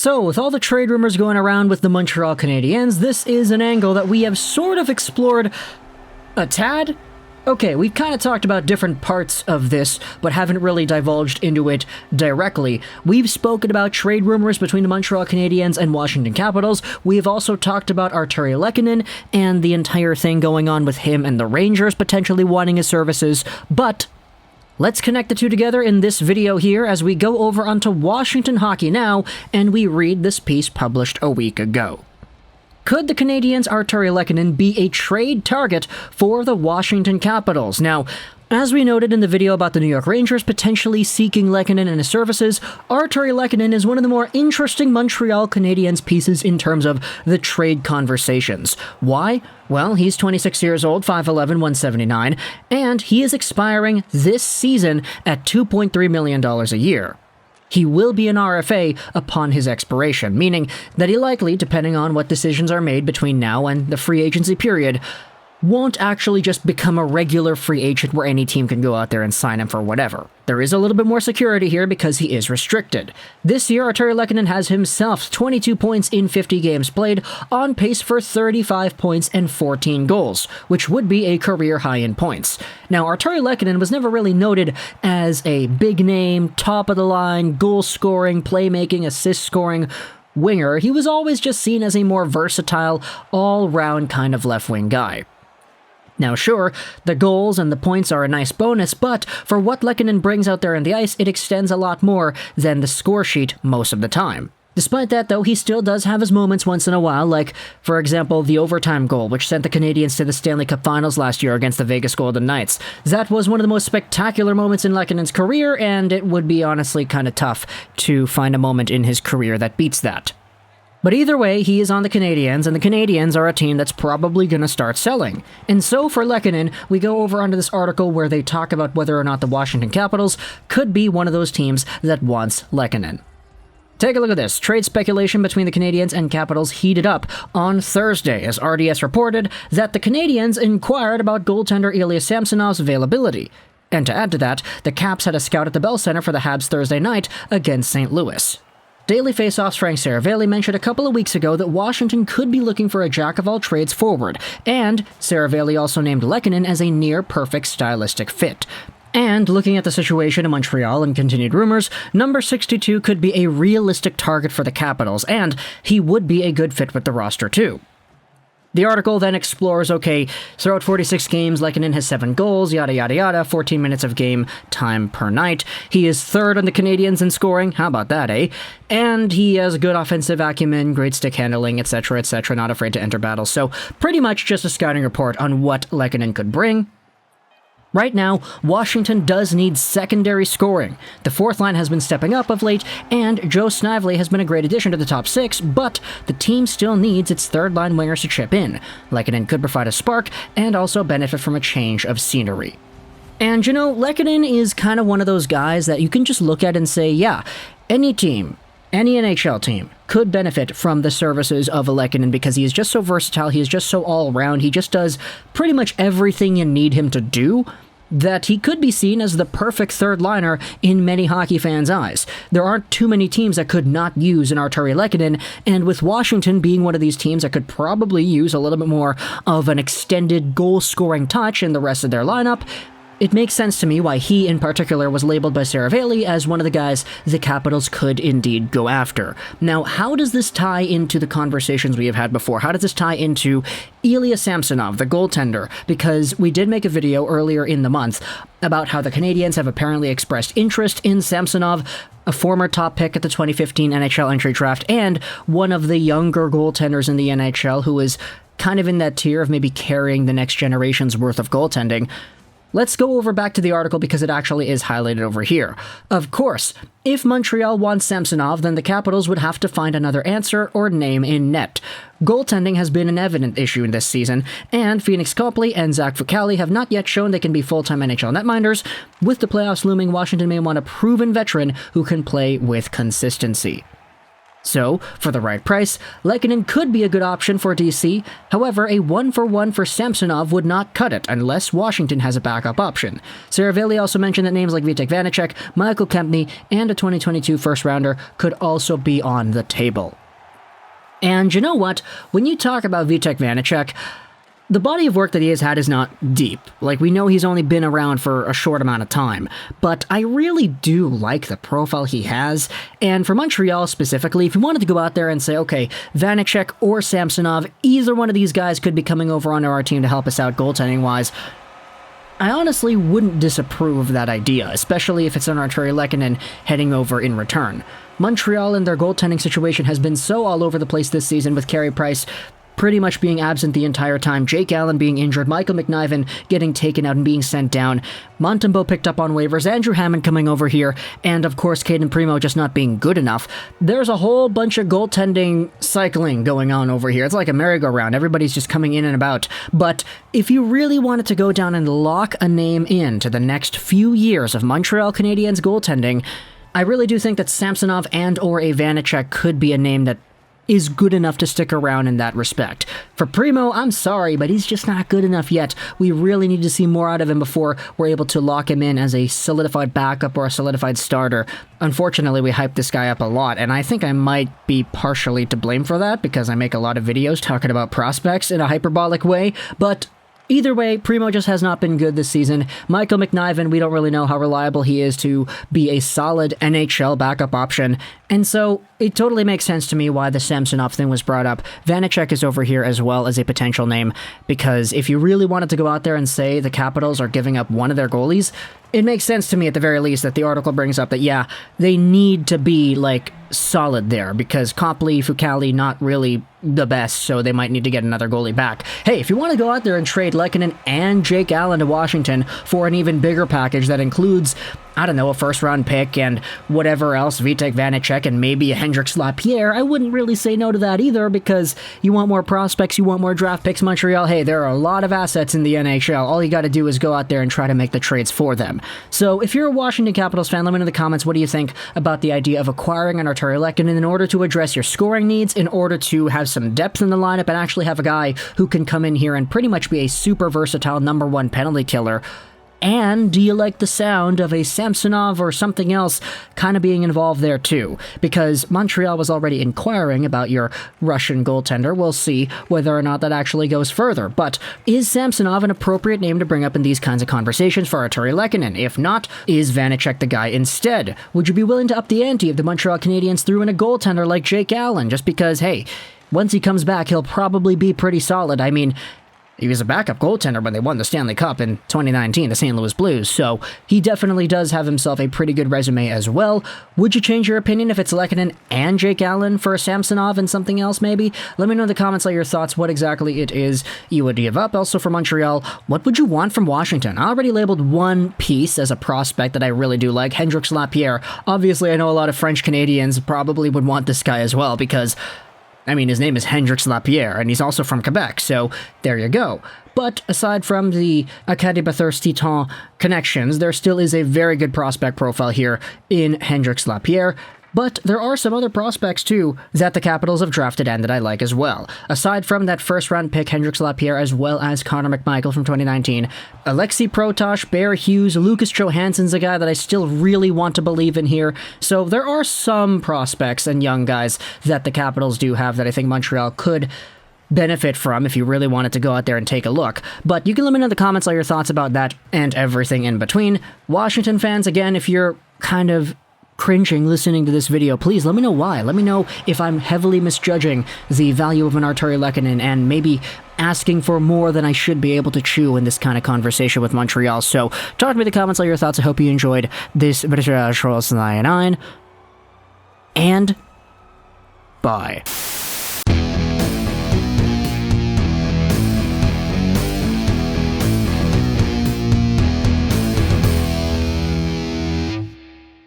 So, with all the trade rumors going around with the Montreal Canadiens, this is an angle that we have sort of explored a tad. Okay, we've kind of talked about different parts of this, but haven't really divulged into it directly. We've spoken about trade rumors between the Montreal Canadiens and Washington Capitals. We have also talked about Artturi Lehkonen and the entire thing going on with him and the Rangers potentially wanting his services, but let's connect the two together in this video here as we go over onto Washington Hockey Now and we read this piece published a week ago. Could the Canadiens' Artturi Lehkonen be a trade target for the Washington Capitals? Now, as we noted in the video about the New York Rangers potentially seeking Lehkonen and his services, Artturi Lehkonen is one of the more interesting Montreal Canadiens pieces in terms of the trade conversations. Why? Well, he's 26 years old, 5'11", 179, and he is expiring this season at $2.3 million a year. He will be an RFA upon his expiration, meaning that he likely, depending on what decisions are made between now and the free agency period, won't actually just become a regular free agent where any team can go out there and sign him for whatever. There is a little bit more security here because he is restricted. This year, Artturi Lehkonen has himself 22 points in 50 games played, on pace for 35 points and 14 goals, which would be a career high in points. Now, Artturi Lehkonen was never really noted as a big-name, top-of-the-line, goal-scoring, playmaking, assist-scoring winger. He was always just seen as a more versatile, all-round kind of left-wing guy. Now sure, the goals and the points are a nice bonus, but for what Lehkonen brings out there on the ice, it extends a lot more than the score sheet most of the time. Despite that, though, he still does have his moments once in a while, like, for example, the overtime goal, which sent the Canadiens to the Stanley Cup Finals last year against the Vegas Golden Knights. That was one of the most spectacular moments in Lehkonen's career, and it would be honestly kind of tough to find a moment in his career that beats that. But either way, he is on the Canadiens, and the Canadiens are a team that's probably going to start selling. And so for Lehkonen, we go over onto this article where they talk about whether or not the Washington Capitals could be one of those teams that wants Lehkonen. Take a look at this. Trade speculation between the Canadiens and Capitals heated up on Thursday as RDS reported that the Canadiens inquired about goaltender Ilya Samsonov's availability. And to add to that, the Caps had a scout at the Bell Center for the Habs Thursday night against St. Louis. Daily Faceoff's Frank Seravalli mentioned a couple of weeks ago that Washington could be looking for a jack-of-all-trades forward, and Seravalli also named Lehkonen as a near-perfect stylistic fit. And looking at the situation in Montreal and continued rumors, number 62 could be a realistic target for the Capitals, and he would be a good fit with the roster too. The article then explores, okay, throughout 46 games, Lehkonen has 7 goals, yada yada yada, 14 minutes of game time per night. He is third on the Canadiens in scoring, how about that, eh? And he has good offensive acumen, great stick handling, etc., not afraid to enter battles. So pretty much just a scouting report on what Lehkonen could bring. Right now, Washington does need secondary scoring. The fourth line has been stepping up of late, and Joe Snively has been a great addition to the top 6, but the team still needs its third-line wingers to chip in. Lehkonen could provide a spark, and also benefit from a change of scenery. And you know, Lehkonen is kind of one of those guys that you can just look at and say, yeah, any team, any NHL team, could benefit from the services of a Lehkonen because he is just so versatile, he is just so all-around, he just does pretty much everything you need him to do, that he could be seen as the perfect third liner in many hockey fans' eyes. There aren't too many teams that could not use an Artturi Lehkonen, and with Washington being one of these teams that could probably use a little bit more of an extended goal-scoring touch in the rest of their lineup, it makes sense to me why he in particular was labeled by Seravalli as one of the guys the Capitals could indeed go after. Now, how does this tie into the conversations we have had before? How does this tie into Ilya Samsonov, the goaltender? Because we did make a video earlier in the month about how the Canadiens have apparently expressed interest in Samsonov, a former top pick at the 2015 NHL Entry Draft, and one of the younger goaltenders in the NHL who is kind of in that tier of maybe carrying the next generation's worth of goaltending. Let's go over back to the article because it actually is highlighted over here. Of course, if Montreal wants Samsonov, then the Capitals would have to find another answer or name in net. Goaltending has been an evident issue in this season, and Phoenix Copley and Zach Fucale have not yet shown they can be full-time NHL netminders. With the playoffs looming, Washington may want a proven veteran who can play with consistency. So, for the right price, Lehkonen could be a good option for DC. However, a 1-for-1 for Samsonov would not cut it unless Washington has a backup option. Saravelli also mentioned that names like Vitek Vanacek, Michael Kempny, and a 2022 first-rounder could also be on the table. And you know what? When you talk about Vitek Vanacek, the body of work that he has had is not deep. Like, we know he's only been around for a short amount of time, but I really do like the profile he has, and for Montreal specifically, if you wanted to go out there and say, okay, Vanacek or Samsonov, either one of these guys could be coming over onto our team to help us out goaltending-wise, I honestly wouldn't disapprove of that idea, especially if it's an Artturi Lehkonen heading over in return. Montreal and their goaltending situation has been so all over the place this season, with Carey Price pretty much being absent the entire time, Jake Allen being injured, Michael McNiven getting taken out and being sent down, Montembeault picked up on waivers, Andrew Hammond coming over here, and of course Caden Primo just not being good enough. There's a whole bunch of goaltending cycling going on over here. It's like a merry-go-round. Everybody's just coming in and about. But if you really wanted to go down and lock a name in to the next few years of Montreal Canadiens goaltending, I really do think that Samsonov and or a Vanacek could be a name that is good enough to stick around in that respect. For Primo, I'm sorry, but he's just not good enough yet. We really need to see more out of him before we're able to lock him in as a solidified backup or a solidified starter. Unfortunately, we hyped this guy up a lot, and I think I might be partially to blame for that because I make a lot of videos talking about prospects in a hyperbolic way, but either way, Primo just has not been good this season. Michael McNiven, we don't really know how reliable he is to be a solid NHL backup option. And so it totally makes sense to me why the Samsonov thing was brought up. Vanacek is over here as well as a potential name, because if you really wanted to go out there and say the Capitals are giving up one of their goalies, it makes sense to me at the very least that the article brings up that, yeah, they need to be, like, solid there, because Copley, Fucali, not really the best, so they might need to get another goalie back. Hey, if you want to go out there and trade Lehkonen and Jake Allen to Washington for an even bigger package that includes, I don't know, a first-round pick and whatever else, Vitek Vanacek and maybe a Hendrix Lapierre, I wouldn't really say no to that either, because you want more prospects, you want more draft picks, Montreal. Hey, there are a lot of assets in the NHL. All you got to do is go out there and try to make the trades for them. So if you're a Washington Capitals fan, let me know in the comments, what do you think about the idea of acquiring an Artturi Lehkonen in order to address your scoring needs, in order to have some depth in the lineup, and actually have a guy who can come in here and pretty much be a super versatile #1 penalty killer? And do you like the sound of a Samsonov or something else kind of being involved there too? Because Montreal was already inquiring about your Russian goaltender. We'll see whether or not that actually goes further. But is Samsonov an appropriate name to bring up in these kinds of conversations for Artturi Lehkonen? If not, is Vanacek the guy instead? Would you be willing to up the ante if the Montreal Canadiens threw in a goaltender like Jake Allen? Just because, hey, once he comes back, he'll probably be pretty solid. I mean, he was a backup goaltender when they won the Stanley Cup in 2019, the St. Louis Blues, so he definitely does have himself a pretty good resume as well. Would you change your opinion if it's Lehkonen and Jake Allen for Samsonov and something else maybe? Let me know in the comments all your thoughts, what exactly it is you would give up. Also for Montreal, what would you want from Washington? I already labeled one piece as a prospect that I really do like, Hendrix Lapierre. Obviously, I know a lot of French Canadians probably would want this guy as well, because I mean, his name is Hendrix Lapierre, and he's also from Quebec, so there you go. But aside from the Acadie Bathurst Titan connections, there still is a very good prospect profile here in Hendrix Lapierre. But there are some other prospects, too, that the Capitals have drafted and that I like as well. Aside from that first-round pick, Hendrix Lapierre, as well as Connor McMichael from 2019, Alexei Protosh, Bear Hughes, Lucas Johansson's a guy that I still really want to believe in here. So there are some prospects and young guys that the Capitals do have that I think Montreal could benefit from if you really wanted to go out there and take a look. But you can let me know in the comments all your thoughts about that and everything in between. Washington fans, again, if you're kind of cringing listening to this video, please let me know why. Let me know if I'm heavily misjudging the value of an Artturi Lehkonen and maybe asking for more than I should be able to chew in this kind of conversation with Montreal. So talk to me in the comments all your thoughts. I hope you enjoyed this video, and bye.